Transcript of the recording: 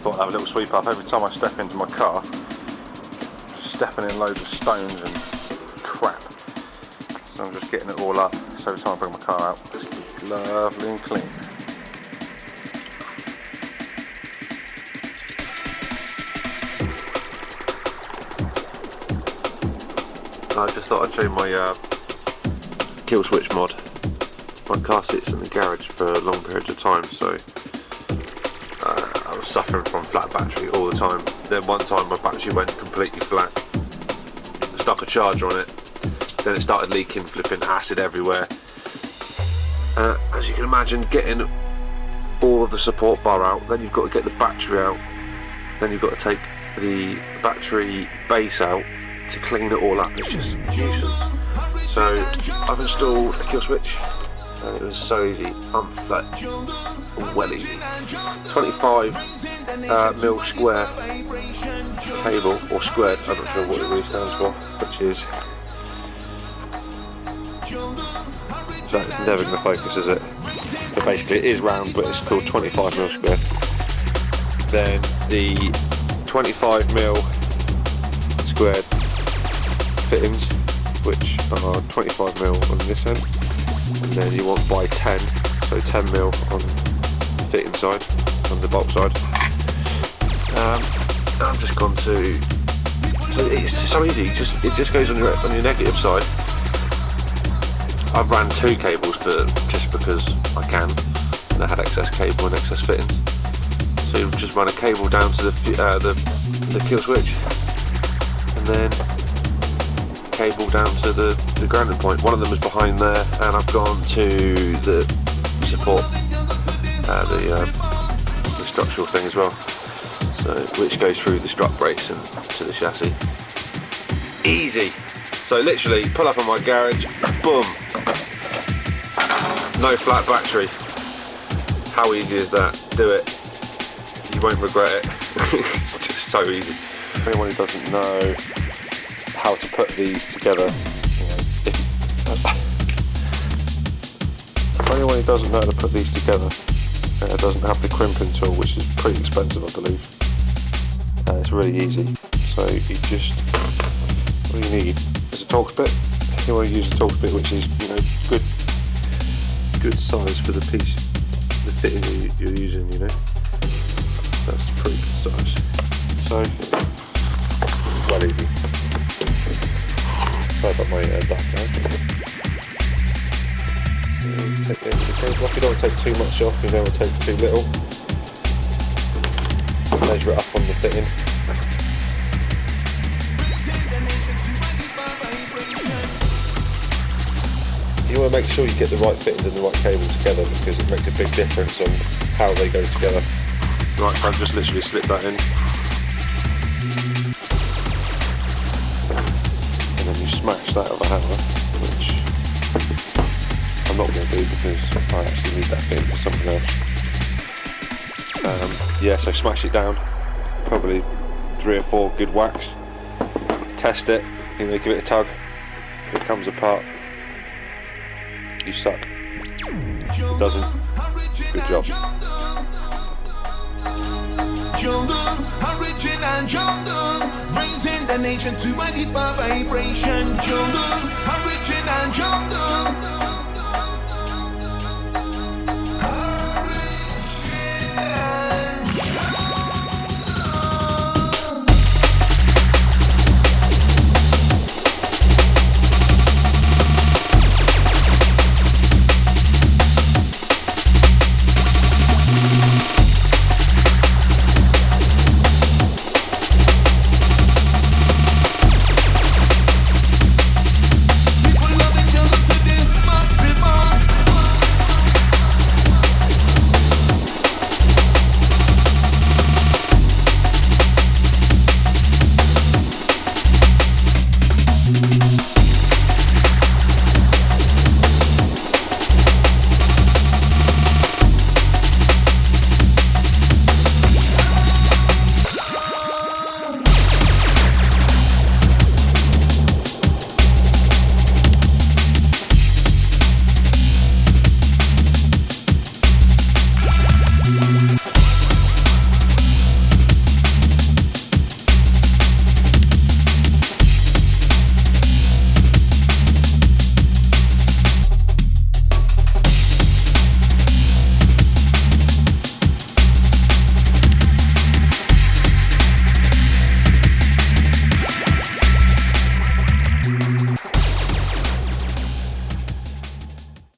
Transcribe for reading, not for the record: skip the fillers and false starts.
thought I'd have a little sweep up. Every time I step into my car, just stepping in loads of stones and crap. So I'm just getting it all up. So every time I bring my car out, it's lovely and clean. I just thought I'd show you my kill switch mod. My car sits in the garage for long periods of time, so I was suffering from flat battery all the time. Then one time my battery went completely flat. I stuck a charger on it, then it started leaking, flipping acid everywhere. As you can imagine, getting all of the support bar out, then you've got to get the battery out, then you've got to take the battery base out to clean it all up. It's just a nuisance. So I've installed a kill switch, and it was so easy. Like, well easy. 25 mil square cable, or squared, I'm not sure what it really stands for, which is, so it's never going to focus, is it? But basically it is round, but it's called 25 mil square. Then the 25 mil squared fittings, which are 25 mil on this end, and then you want by 10, so 10 mil on the fitting side, on the bolt side. I've just gone to, so it's so easy, it just goes on your negative side. I've ran 2 cables for, just because I can, and I had excess cable and excess fittings. So you just run a cable down to the kill switch, and then cable down to the grounding point. One of them is behind there, and I've gone to the support, the structural thing as well, so which goes through the strut brace and to the chassis. Easy. So literally pull up on my garage, boom, no flat battery. How easy is that? Do it. You won't regret it. It's just so easy. For anyone who doesn't know how to put these together, for anyone who doesn't know how to put these together, doesn't have the crimping tool, which is pretty expensive, I believe. It's really easy. So you just, all you need is a Torx bit. You want to use a Torx bit which is, good size for the piece, the fitting you're using, That's pretty good size. So, well easy. Sorry about my back now. Take the end of the cable off. You don't want to take too much off, you don't want to take too little. Measure it up on the fitting. You want to make sure you get the right fittings and the right cable together, because it makes a big difference on how they go together. Right, so I've just literally slipped that in. And then you smash that with a hammer, which I'm not going to do because I actually need that bit for something else. Yeah, so smash it down, probably 3 or 4 good whacks. Test it, give it a tug. If it comes apart, you suck. If it doesn't, good job. Jungle, original jungle, raising the nation to a deeper vibration. Jungle, original jungle.